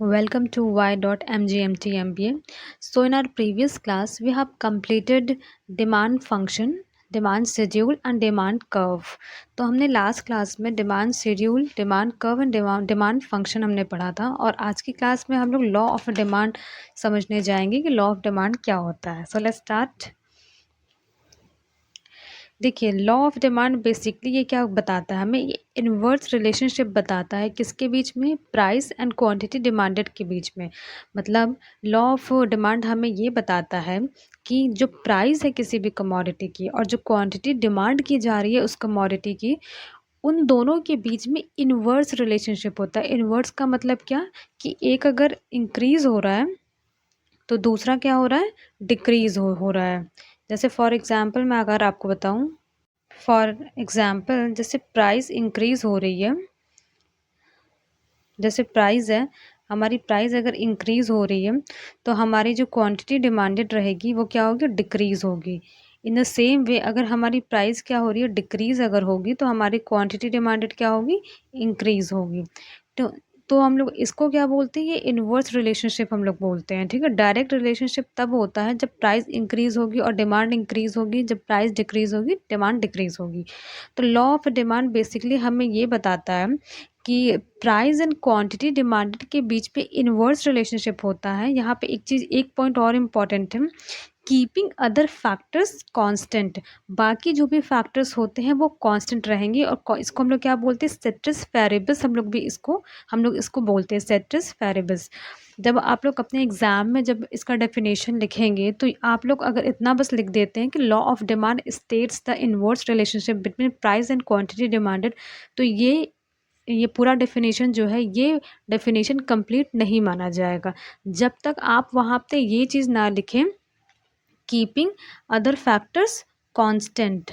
Welcome to Y.MGMT MBA. So, in our previous class, we have completed demand function, demand schedule and demand curve. तो हमने last class में demand schedule, demand curve and demand function हमने पढ़ा था और आज की class में हम लोग लॉ ऑफ डिमांड समझने जाएंगे कि लॉ ऑफ डिमांड क्या होता है. So let's start. देखिए, लॉ ऑफ डिमांड बेसिकली ये क्या बताता है हमें, ये इन्वर्स रिलेशनशिप बताता है किसके बीच में, प्राइस एंड क्वांटिटी डिमांडेड के बीच में. मतलब लॉ ऑफ डिमांड हमें ये बताता है कि जो प्राइस है किसी भी कमोडिटी की और जो क्वांटिटी डिमांड की जा रही है उस कमोडिटी की, उन दोनों के बीच में इन्वर्स रिलेशनशिप होता है. इन्वर्स का मतलब क्या, कि एक अगर इंक्रीज़ हो रहा है तो दूसरा क्या हो रहा है, डिक्रीज़ हो रहा है. जैसे फॉर एग्ज़ाम्पल मैं अगर आपको बताऊं, फॉर एग्ज़ाम्पल जैसे प्राइस इंक्रीज़ हो रही है, जैसे प्राइस है, हमारी प्राइस अगर इंक्रीज़ हो रही है तो हमारी जो क्वांटिटी डिमांडेड रहेगी वो क्या होगी, डिक्रीज़ होगी. इन द सेम वे अगर हमारी प्राइस क्या हो रही है, डिक्रीज़ अगर होगी तो हमारी क्वांटिटी डिमांडेड क्या होगी, इंक्रीज़ होगी. तो हम लोग इसको क्या बोलते हैं, ये इन्वर्स रिलेशनशिप हम लोग बोलते हैं. ठीक है, डायरेक्ट रिलेशनशिप तब होता है जब प्राइस इंक्रीज़ होगी और डिमांड इंक्रीज़ होगी, जब प्राइस डिक्रीज़ होगी डिमांड डिक्रीज़ होगी. तो लॉ ऑफ डिमांड बेसिकली हमें ये बताता है कि प्राइस एंड क्वांटिटी डिमांडेड के बीच पे इन्वर्स रिलेशनशिप होता है. यहाँ पे एक पॉइंट और इम्पॉर्टेंट है, कीपिंग अदर फैक्टर्स कांस्टेंट. बाकी जो भी फैक्टर्स होते हैं वो कांस्टेंट रहेंगे और इसको हम लोग क्या बोलते हैं, सेट्रिस पैरेबिस. हम लोग इसको बोलते हैं सेट्रिस पैरेबिस. जब आप लोग अपने एग्ज़ाम में जब इसका डेफिनेशन लिखेंगे तो आप लोग अगर इतना बस लिख देते हैं कि law of demand states the inverse relationship between price and quantity demanded, तो ये पूरा डेफिनेशन जो है, ये डेफिनेशन कंप्लीट नहीं माना जाएगा जब तक आप वहाँ पे ये चीज़ ना लिखें, कीपिंग अदर फैक्टर्स कांस्टेंट.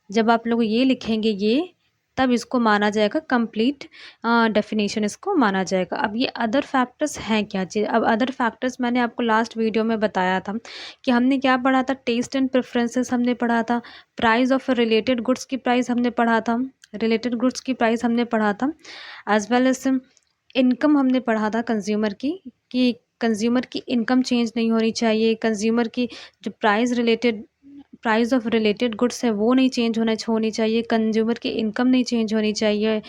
जब आप लोग ये लिखेंगे ये, तब इसको माना जाएगा कंप्लीट डेफिनेशन, इसको माना जाएगा. अब ये अदर फैक्टर्स हैं क्या चीज़. अब अदर फैक्टर्स मैंने आपको लास्ट वीडियो में बताया था कि हमने क्या पढ़ा था, टेस्ट एंड प्रेफरेंसेस हमने पढ़ा था, प्राइस ऑफ रिलेटेड गुड्स की प्राइस हमने पढ़ा था, रिलेटेड गुड्स की प्राइस हमने पढ़ा था, एज वेल एज इनकम हमने पढ़ा था कंज्यूमर की, कि कंज्यूमर की इनकम चेंज नहीं होनी चाहिए, कंज्यूमर की जो प्राइस ऑफ रिलेटेड गुड्स है वो नहीं चेंज होनी चाहिए, कंज्यूमर की इनकम नहीं चेंज होनी चाहिए.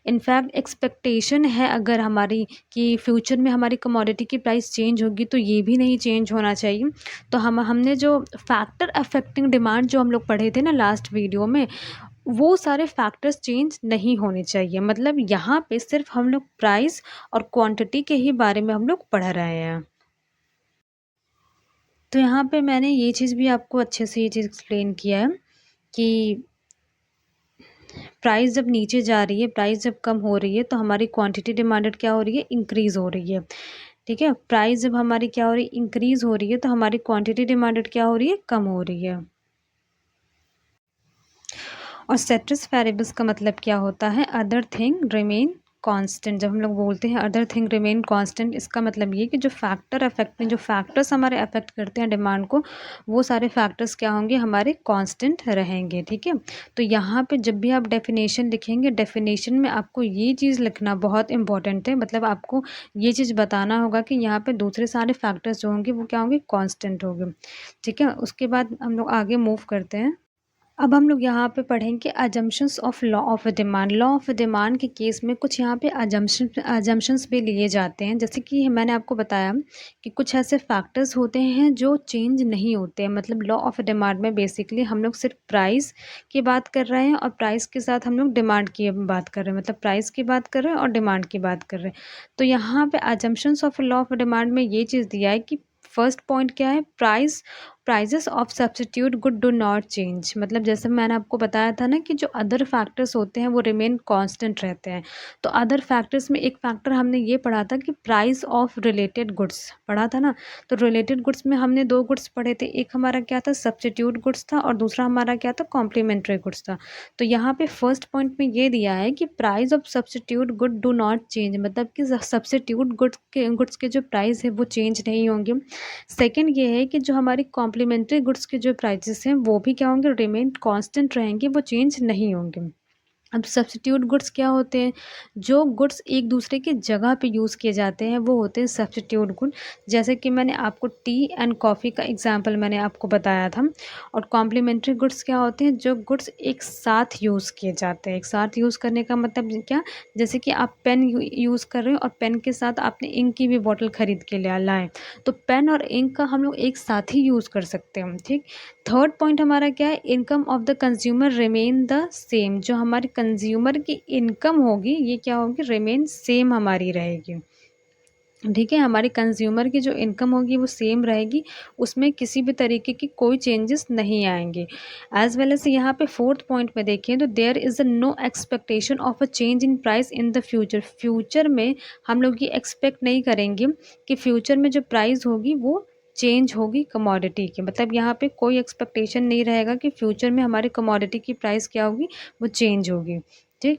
इनफैक्ट एक्सपेक्टेशन है अगर हमारी कि फ्यूचर में हमारी कमोडिटी की प्राइस चेंज होगी तो ये भी नहीं चेंज होना चाहिए. तो हमने जो फैक्टर अफेक्टिंग डिमांड जो हम लोग पढ़े थे ना लास्ट वीडियो में, वो सारे फैक्टर्स चेंज नहीं होने चाहिए. मतलब यहाँ पे सिर्फ हम लोग प्राइस और क्वांटिटी के ही बारे में हम लोग पढ़ रहे हैं. तो यहाँ पे मैंने ये चीज़ भी आपको अच्छे से ये चीज़ एक्सप्लेन किया है कि प्राइस जब नीचे जा रही है, प्राइस जब कम हो रही है तो हमारी क्वांटिटी डिमांडेड क्या हो रही है, इंक्रीज़ हो रही है. ठीक है, प्राइस जब हमारी क्या हो रही है, इंक्रीज़ हो रही है, तो हमारी क्वांटिटी डिमांडेड क्या हो रही है, कम हो रही है. और सेट्रिस पैरेबिस का मतलब क्या होता है, अदर थिंग रिमेन कांस्टेंट. जब हम लोग बोलते हैं अदर थिंग रिमेन कांस्टेंट, इसका मतलब ये कि जो फैक्टर्स हमारे अफेक्ट करते हैं डिमांड को, वो सारे फैक्टर्स क्या होंगे, हमारे कांस्टेंट रहेंगे. ठीक है, तो यहाँ पे जब भी आप डेफिनेशन लिखेंगे, डेफिनेशन में आपको ये चीज़ लिखना बहुत इंपॉर्टेंट है. मतलब आपको ये चीज़ बताना होगा कि यहाँ पे दूसरे सारे फैक्टर्स जो होंगे वो क्या होंगे, कांस्टेंट होंगे. ठीक है, उसके बाद हम लोग आगे मूव करते हैं. अब हम लोग यहाँ पे पढ़ेंगे assumptions of law of demand. Law of demand के केस में कुछ यहाँ पे अजम्पशंस भी लिए जाते हैं. जैसे कि मैंने आपको बताया कि कुछ ऐसे फैक्टर्स होते हैं जो चेंज नहीं होते हैं. मतलब लॉ ऑफ डिमांड में बेसिकली हम लोग सिर्फ प्राइस की बात कर रहे हैं और प्राइस के साथ हम लोग डिमांड की बात कर रहे हैं. मतलब प्राइस की बात कर रहे हैं और डिमांड की बात कर रहे हैं. तो यहाँ पे assumptions of law of demand में ये चीज़ दिया है कि फर्स्ट पॉइंट क्या है, prices of substitute good do not change. मतलब जैसे मैंने आपको बताया था ना कि जो अदर फैक्टर्स होते हैं वो रिमेन कांस्टेंट रहते हैं. तो अदर फैक्टर्स में एक फैक्टर हमने ये पढ़ा था कि प्राइस ऑफ रिलेटेड गुड्स पढ़ा था ना. तो रिलेटेड गुड्स में हमने दो गुड्स पढ़े थे, एक हमारा क्या था, सब्स्टिट्यूट गुड्स था, और दूसरा हमारा क्या था, कॉम्प्लीमेंट्री गुड्स था. तो यहाँ पे फर्स्ट पॉइंट में ये दिया है कि price of substitute good do not change. मतलब कि सब्स्टिट्यूट गुड्स के जो प्राइस है वो चेंज नहीं होंगे. सेकंड ये है कि जो हमारी कॉम्प्लीमेंट्री गुड्स के जो प्राइसेस हैं वो भी क्या होंगे, रिमेन कांस्टेंट रहेंगे, वो चेंज नहीं होंगे. अब सब्स्टिट्यूट गुड्स क्या होते हैं? जो गुड्स एक दूसरे की जगह पे यूज़ किए जाते हैं वो होते हैं सब्स्टिट्यूट गुड। जैसे कि मैंने आपको टी एंड कॉफ़ी का एग्जांपल मैंने आपको बताया था। और कॉम्प्लीमेंट्री गुड्स क्या होते हैं? जो गुड्स एक साथ यूज़ किए जाते हैं। एक साथ यूज़ करने का मतलब क्या? जैसे कि आप पेन यूज़ कर रहे हो और पेन के साथ आपने इंक की भी बॉटल खरीद के लाए, तो पेन और इंक का हम लोग एक साथ ही यूज़ कर सकते हैं, ठीक। थर्ड पॉइंट हमारा क्या है? Income of the consumer remain the same. जो हमारे कंज्यूमर की इनकम होगी ये क्या होगी? रिमेन सेम हमारी रहेगी, ठीक है। हमारे कंज्यूमर की जो इनकम होगी वो सेम रहेगी, उसमें किसी भी तरीके की कोई चेंजेस नहीं आएंगे। एज वेल एज यहाँ पे फोर्थ पॉइंट में देखें तो there is a no expectation of a change in price in the future. Future में हम लोग ये एक्सपेक्ट नहीं करेंगे कि फ्यूचर में जो प्राइस होगी वो चेंज होगी कमोडिटी की। मतलब यहाँ पे कोई एक्सपेक्टेशन नहीं रहेगा कि फ्यूचर में हमारी कमोडिटी की प्राइस क्या होगी, वो चेंज होगी, ठीक।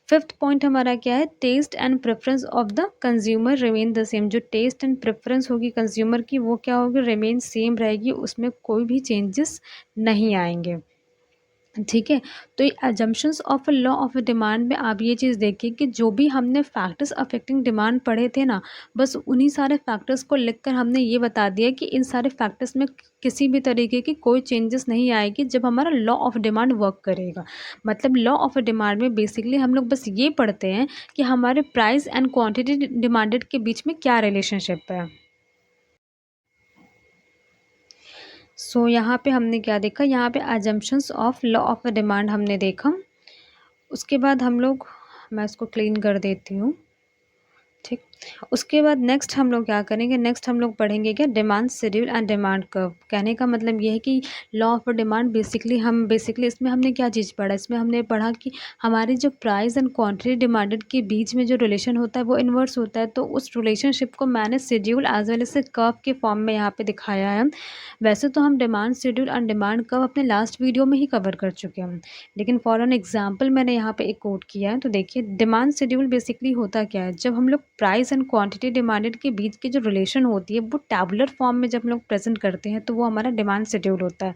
फिफ्थ पॉइंट हमारा क्या है? Test and preference of the consumer remain the same. जो टेस्ट एंड प्रेफरेंस होगी कंज्यूमर की वो क्या होगी? रिमेन सेम रहेगी, उसमें कोई भी चेंजेस नहीं आएंगे, ठीक है। तो ये assumptions of a law of a demand में आप ये चीज़ देखिए कि जो भी हमने फैक्टर्स अफेक्टिंग डिमांड पढ़े थे ना, बस उन्हीं सारे फैक्टर्स को लिखकर हमने ये बता दिया कि इन सारे फैक्टर्स में किसी भी तरीके की कोई चेंजेस नहीं आएगी जब हमारा लॉ ऑफ डिमांड वर्क करेगा। मतलब लॉ ऑफ डिमांड में बेसिकली हम लोग बस ये पढ़ते हैं कि हमारे प्राइस एंड क्वांटिटी डिमांडेड के बीच में क्या रिलेशनशिप है। सो यहाँ पे हमने क्या देखा? यहाँ पे assumptions of law of demand हमने देखा। उसके बाद हम लोग, मैं इसको क्लीन कर देती हूँ, ठीक। उसके बाद नेक्स्ट हम लोग क्या करेंगे? नेक्स्ट हम लोग पढ़ेंगे क्या? Demand schedule and demand curve. कहने का मतलब ये है कि लॉ ऑफ डिमांड बेसिकली इसमें हमने क्या चीज़ पढ़ा? इसमें हमने पढ़ा कि हमारी जो प्राइस एंड क्वांटिटी डिमांडेड के बीच में जो रिलेशन होता है वो इन्वर्स होता है। तो उस रिलेशनशिप को मैंने schedule as well as curve के फॉर्म में यहाँ पे दिखाया है। वैसे तो हम demand schedule and demand curve अपने लास्ट वीडियो में ही कवर कर चुके हैं, लेकिन फॉर एन एग्जाम्पल मैंने यहाँ पे एक कोट किया है। तो देखिए डिमांड शेड्यूल बेसिकली होता क्या है? जब हम लोग प्राइस एंड क्वांटिटी डिमांडेड के बीच की जो रिलेशन होती है वो टैबुलर फॉर्म में जब हम लोग प्रेजेंट करते हैं तो वो हमारा डिमांड शेड्यूल होता है।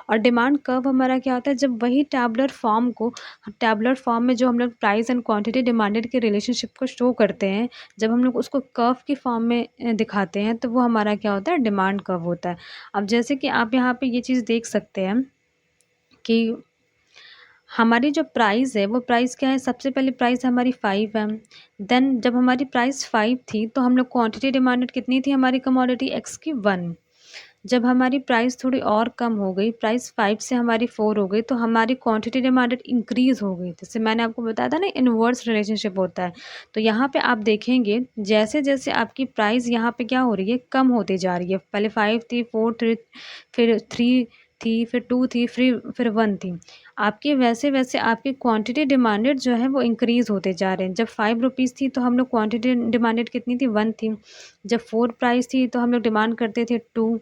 और डिमांड कर्व हमारा क्या होता है? जब वही टैबुलर फॉर्म में जो हम लोग प्राइस एंड क्वांटिटी डिमांडेड के रिलेशनशिप को शो करते हैं, जब हम लोग उसको कर्व के फॉर्म में दिखाते हैं तो वो हमारा क्या होता है? डिमांड कर्व होता है। अब जैसे कि आप यहाँ पे ये चीज़ देख सकते हैं कि हमारी जो प्राइस है वो प्राइस क्या है? सबसे पहले प्राइस हमारी 5 है। देन जब हमारी प्राइस 5 थी तो हम लोग क्वांटिटी डिमांडेड कितनी थी हमारी कमोडिटी एक्स की? 1। जब हमारी प्राइस थोड़ी और कम हो गई, प्राइस 5 से हमारी 4 हो गई, तो हमारी क्वांटिटी डिमांडेड इंक्रीज़ हो गई। जैसे मैंने आपको बताया था ना, इनवर्स रिलेशनशिप होता है। तो यहाँ पे आप देखेंगे जैसे-जैसे आपकी प्राइस यहाँ पे क्या हो रही है? कम होती जा रही है। पहले 5 थी, 4 थी, फिर 3 थी, फिर 2 थी, फिर 1 थी। आपकी वैसे-वैसे आपकी क्वांटिटी डिमांडेड जो है वो इंक्रीज़ होते जा रहे हैं। जब 5 रुपीज़ थी तो हम लोग क्वांटिटी डिमांडेड कितनी थी? 1 थी। जब 4 प्राइस थी तो हम लोग डिमांड करते थे 2।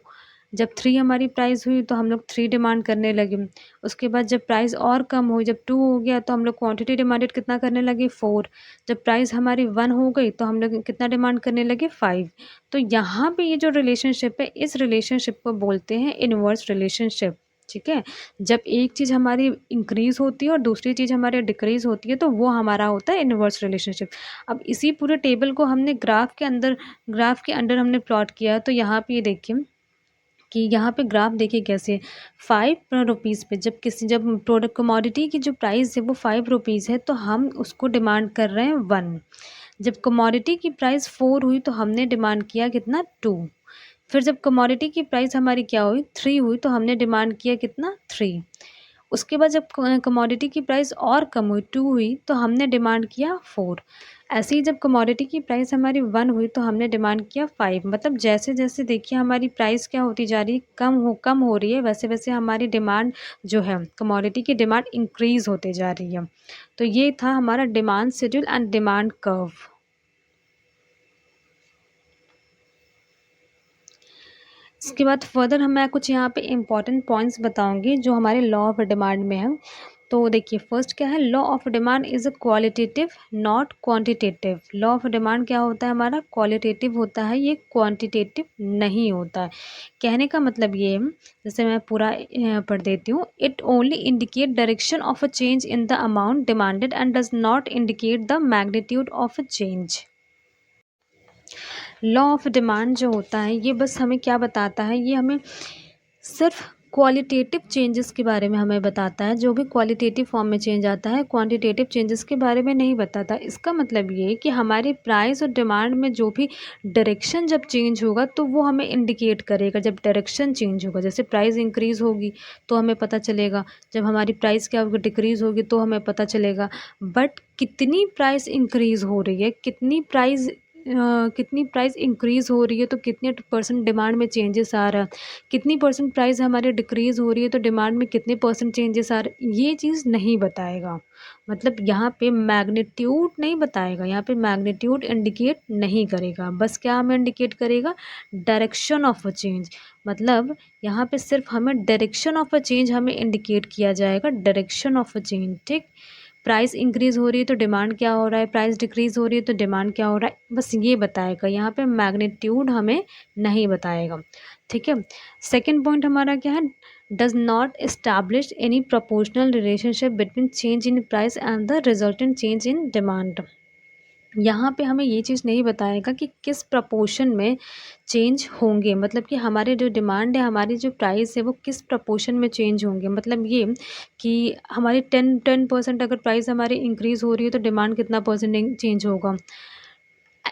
जब 3 हमारी प्राइस हुई तो हम लोग 3 डिमांड करने लगे। उसके बाद जब प्राइस और कम हुई, जब 2 हो गया तो हम लोग क्वांटिटी डिमांडेड कितना करने लगे? 4। जब प्राइस हमारी 1 हो गई तो हम लोग कितना डिमांड करने लगे? 5। तो यहाँ पे ये जो रिलेशनशिप है, इस रिलेशनशिप को बोलते हैं इनवर्स रिलेशनशिप, ठीक है। जब एक चीज़ हमारी इंक्रीज़ होती है और दूसरी चीज़ हमारी डिक्रीज़ होती है तो वो हमारा होता है इनवर्स रिलेशनशिप। अब इसी पूरे टेबल को हमने ग्राफ के अंडर हमने प्लॉट किया, तो यहाँ पे ये देखिए कि यहाँ पे ग्राफ देखिए कैसे 5 रुपीज़ पे जब प्रोडक्ट कमोडिटी की जो प्राइस है वो 5 रुपीज़ है तो हम उसको डिमांड कर रहे हैं 1। जब कमोडिटी की प्राइस 4 हुई तो हमने डिमांड किया कितना? 2। फिर जब कमोडिटी की प्राइस हमारी क्या हुई? 3 हुई तो हमने डिमांड किया कितना? 3। उसके बाद जब कमोडिटी की प्राइस और कम हुई, 2 हुई, तो हमने डिमांड किया 4। ऐसे ही जब कमोडिटी की प्राइस हमारी 1 हुई तो हमने डिमांड किया 5। मतलब जैसे-जैसे देखिए हमारी प्राइस क्या होती जा रही है? कम हो रही है, वैसे-वैसे हमारी डिमांड जो है कमोडिटी की डिमांड इंक्रीज़ होते जा रही है। तो ये था हमारा demand schedule and demand curve. इसके बाद फर्दर मैं कुछ यहाँ पे इम्पोर्टेंट पॉइंट्स बताऊँगी जो हमारे लॉ ऑफ डिमांड में है। तो देखिए फर्स्ट क्या है, law of demand is a qualitative not quantitative. Law of demand क्या होता है हमारा, क्वालिटेटिव होता है, ये क्वांटिटेटिव नहीं होता है। कहने का मतलब ये है, जैसे मैं पूरा पढ़ देती हूँ, it only indicate direction of a change in the amount demanded and does not indicate the magnitude of a change. Law of demand जो होता है ये बस हमें क्या बताता है, ये हमें सिर्फ क्वालिटेटिव चेंजेस के बारे में हमें बताता है, जो भी क्वालिटेटिव फॉर्म में चेंज आता है, क्वांटिटेटिव चेंजेस के बारे में नहीं बताता। इसका मतलब ये कि हमारे प्राइस और डिमांड में जो भी डायरेक्शन जब चेंज होगा तो वो हमें इंडिकेट करेगा। जब डायरेक्शन चेंज होगा, जैसे प्राइस इंक्रीज़ होगी तो हमें पता चलेगा, जब हमारी प्राइस क्या होगी, डिक्रीज़ होगी तो हमें पता चलेगा। बट कितनी प्राइस इंक्रीज़ हो रही है, कितनी प्राइस इंक्रीज़ हो रही है तो कितने परसेंट डिमांड में चेंजेस आ रहा है, कितनी परसेंट प्राइस हमारी डिक्रीज़ हो रही है तो डिमांड में कितने परसेंट चेंजेस आ रहे, ये चीज़ नहीं बताएगा। मतलब यहाँ पे मैग्नीट्यूड नहीं बताएगा, यहाँ पे मैग्नीट्यूड इंडिकेट नहीं करेगा, बस क्या हमें इंडिकेट करेगा, डायरेक्शन ऑफ अ चेंज। मतलब यहाँ पे सिर्फ हमें डायरेक्शन ऑफ अ चेंज हमें इंडिकेट किया जाएगा, डायरेक्शन ऑफ अ चेंज। ठीक, प्राइस इंक्रीज़ हो रही है तो डिमांड क्या हो रहा है, प्राइस डिक्रीज़ हो रही है तो डिमांड क्या हो रहा है, बस ये बताएगा। यहाँ पे मैग्नीट्यूड हमें नहीं बताएगा। ठीक है, सेकंड पॉइंट हमारा क्या है, does not establish any proportional relationship between change in price and the resultant change in demand. यहाँ पे हमें ये चीज़ नहीं बताएगा कि किस प्रपोर्शन में चेंज होंगे, मतलब कि हमारे जो डिमांड है, हमारी जो प्राइस है वो किस प्रपोर्शन में चेंज होंगे। मतलब ये कि हमारी 10% अगर प्राइस हमारी इंक्रीज़ हो रही है तो डिमांड कितना परसेंट चेंज होगा।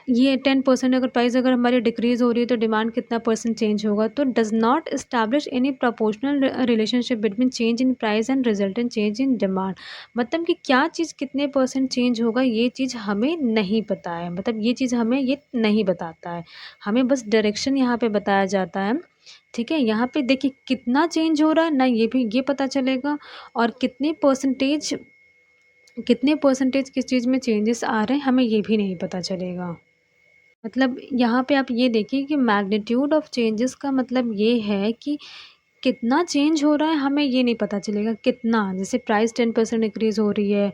ये 10% अगर प्राइस अगर हमारी डिक्रीज़ हो रही है तो डिमांड कितना परसेंट चेंज होगा। तो does not establish any proportional relationship between change in price and resultant change in demand. मतलब कि क्या चीज़ कितने परसेंट चेंज होगा ये चीज़ हमें नहीं पता है, मतलब ये चीज़ हमें ये नहीं बताता है, हमें बस डायरेक्शन यहाँ पे बताया जाता है। ठीक है, यहाँ पे देखिए कितना चेंज हो रहा है ना, ये भी ये पता चलेगा, और कितने परसेंटेज किस चीज़ में चेंजेस आ रहे हैं हमें ये भी नहीं पता चलेगा। मतलब यहाँ पे आप ये देखिए कि मैग्नीट्यूड ऑफ चेंजेस का मतलब ये है कि कितना चेंज हो रहा है हमें ये नहीं पता चलेगा, कितना, जैसे प्राइस 10% इंक्रीज़ हो रही है,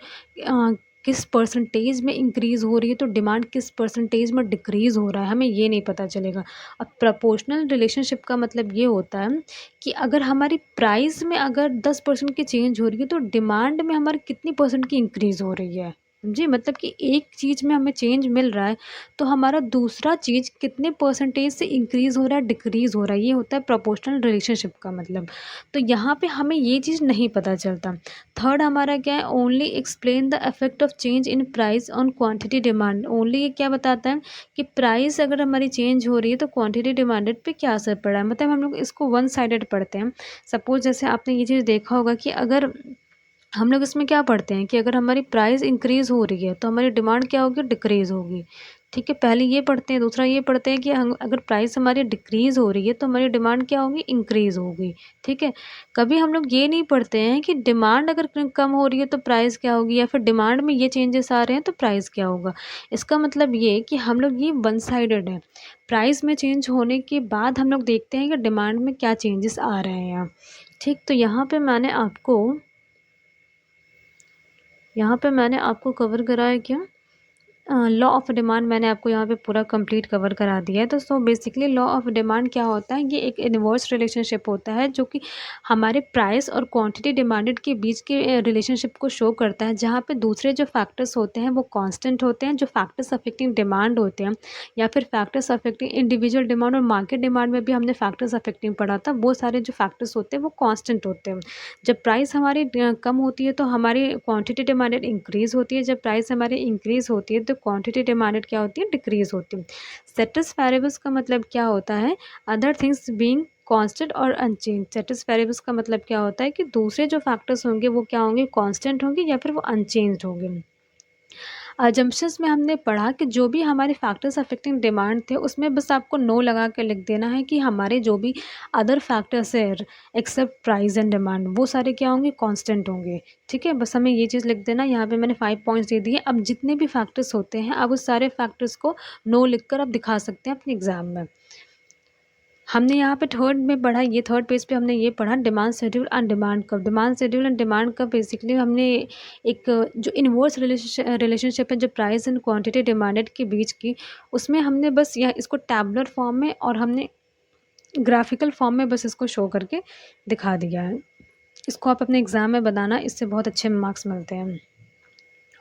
किस परसेंटेज में इंक्रीज़ हो रही है तो डिमांड किस परसेंटेज में डिक्रीज़ हो रहा है हमें ये नहीं पता चलेगा। अब प्रोपोर्शनल रिलेशनशिप का मतलब ये होता है कि अगर हमारी प्राइस में अगर 10% की चेंज हो रही है तो डिमांड में हमारी कितनी परसेंट की इंक्रीज़ हो रही है, समझे। मतलब कि एक चीज़ में हमें चेंज मिल रहा है तो हमारा दूसरा चीज़ कितने परसेंटेज से इंक्रीज़ हो रहा है, डिक्रीज़ हो रहा है, ये होता है प्रोपोर्शनल रिलेशनशिप का मतलब। तो यहाँ पे हमें ये चीज़ नहीं पता चलता। थर्ड हमारा क्या है, only explain the effect of change in price on quantity demand. Only ये क्या बताता है कि प्राइस अगर हमारी चेंज हो रही है तो क्वांटिटी डिमांडेड पे क्या असर पड़ा है। मतलब हम लोग इसको वन साइडेड पढ़ते हैं। सपोज जैसे आपने ये चीज़ देखा होगा कि अगर हम लोग इसमें क्या पढ़ते हैं कि अगर हमारी प्राइस इंक्रीज़ हो रही है तो हमारी डिमांड क्या होगी, डिक्रीज़ होगी। ठीक है, पहले ये पढ़ते हैं, दूसरा ये पढ़ते हैं कि अगर प्राइस हमारी डिक्रीज़ हो रही है तो हमारी डिमांड क्या होगी, इंक्रीज़ होगी। ठीक है, कभी हम लोग ये नहीं पढ़ते हैं कि डिमांड अगर कम हो रही है तो प्राइस क्या होगी, या फिर डिमांड में ये चेंजेस आ रहे हैं तो प्राइस क्या होगा। इसका मतलब ये कि हम लोग ये वन साइडेड है, प्राइस में चेंज होने के बाद हम लोग देखते हैं कि डिमांड में क्या चेंजेस आ रहे हैं यहाँ। ठीक, तो यहाँ पे मैंने आपको कवर करा है क्या, लॉ ऑफ डिमांड मैंने आपको यहाँ पे पूरा कंप्लीट कवर करा दिया है। तो so basically law of demand क्या होता है, ये एक इनवर्स रिलेशनशिप होता है जो कि हमारे प्राइस और क्वांटिटी डिमांडेड के बीच के रिलेशनशिप को शो करता है, जहाँ पे दूसरे जो फैक्टर्स होते हैं वो कांस्टेंट होते हैं, जो फैक्टर्स अफेक्टिंग डिमांड होते हैं या फिर फैक्टर्स अफेक्टिंग इंडिविजुअल डिमांड, और मार्केट डिमांड में भी हमने फैक्टर्स अफेक्टिंग पढ़ा था, वो सारे जो फैक्टर्स होते हैं वो कॉन्स्टेंट होते हैं। जब प्राइस हमारी कम होती है तो हमारी क्वांटिटी डिमांडेड इंक्रीज़ होती है, जब प्राइस हमारी इंक्रीज़ होती है तो क्वांटिटी डिमांडेड क्या होती है, डिक्रीज़ होती है। स्टेटस वेरिएबल्स का मतलब क्या होता है, अदर थिंग्स बीइंग कांस्टेंट और अनचेंज। स्टेटस वेरिएबल्स का मतलब क्या होता है कि दूसरे जो फैक्टर्स होंगे वो क्या होंगे, कांस्टेंट होंगे या फिर वो अनचेंज्ड होंगे। अजम्पशंस में हमने पढ़ा कि जो भी हमारे फैक्टर्स अफेक्टिंग डिमांड थे उसमें बस आपको नो लगा के लिख देना है कि हमारे जो भी अदर फैक्टर्स है एक्सेप्ट प्राइस एंड डिमांड वो सारे क्या होंगे, कांस्टेंट होंगे। ठीक है, बस हमें ये चीज़ लिख देना। यहाँ पे मैंने 5 पॉइंट्स दे दिए। अब जितने भी फैक्टर्स होते हैं आप उस सारे फैक्टर्स को नो लिख कर आप दिखा सकते हैं अपने एग्जाम में। हमने यहाँ पे थर्ड में पढ़ा, ये थर्ड पेज पे हमने ये पढ़ा demand schedule and demand curve. Demand schedule and demand curve basically हमने एक जो इनवर्स रिलेशनशिप है जो प्राइस एंड क्वांटिटी डिमांडेड के बीच की, उसमें हमने बस यह इसको टैबुलर फॉर्म में और हमने ग्राफिकल फॉर्म में बस इसको शो करके दिखा दिया है। इसको आप अपने एग्ज़ाम में बताना, इससे बहुत अच्छे मार्क्स मिलते हैं।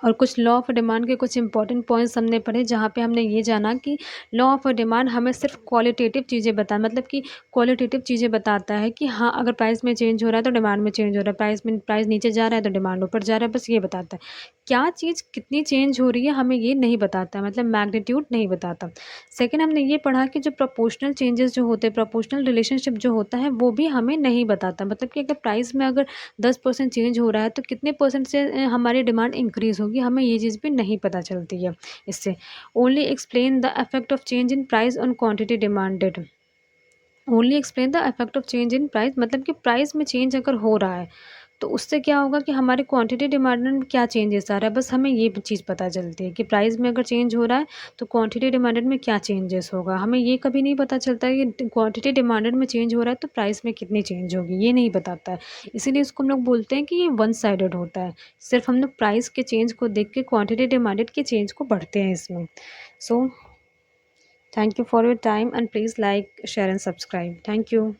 और कुछ लॉ ऑफ डिमांड के कुछ इंपॉर्टेंट पॉइंट्स हमने पढ़े, जहाँ पे हमने ये जाना कि लॉ ऑफ डिमांड हमें सिर्फ क्वालिटेटिव चीज़ें मतलब कि क्वालिटेटिव चीज़ें बताता है कि हाँ, अगर प्राइस में चेंज हो रहा है तो डिमांड में चेंज हो रहा है, प्राइस नीचे जा रहा है तो डिमांड ऊपर जा रहा है, बस ये बताता है। क्या चीज़ कितनी चेंज हो रही है हमें ये नहीं बताता, मतलब मैग्नीट्यूड नहीं बताता। सेकेंड, हमने ये पढ़ा कि जो प्रोपोर्शनल चेंजेस जो होते हैं, प्रोपोर्शनल रिलेशनशिप जो होता है वो भी हमें नहीं बताता, मतलब कि अगर प्राइस में अगर 10% चेंज हो रहा है तो कितने परसेंट से हमारी डिमांड इंक्रीज़ होगी, हमें ये चीज़ भी नहीं पता चलती है इससे। Only explain the effect of change in price on quantity demanded. Only explain the effect of change in price, मतलब कि प्राइस में चेंज अगर हो रहा है तो उससे क्या होगा कि हमारे क्वांटिटी डिमांड में क्या चेंजेस आ रहा है, बस हमें ये चीज़ पता चलती है कि प्राइस में अगर चेंज हो रहा है तो क्वांटिटी डिमांडेड में क्या चेंजेस होगा। हमें ये कभी नहीं पता चलता है कि क्वांटिटी डिमांडेड में चेंज हो रहा है तो प्राइस में कितनी चेंज होगी, ये नहीं बताता है। इसीलिए इसको हम लोग बोलते हैं कि ये वन साइडेड होता है। सिर्फ हम लोग प्राइस के चेंज को देख के क्वांटिटी डिमांडेड के चेंज को पढ़ते हैं इसमें। So thank you for your time and please like, share and subscribe. Thank you.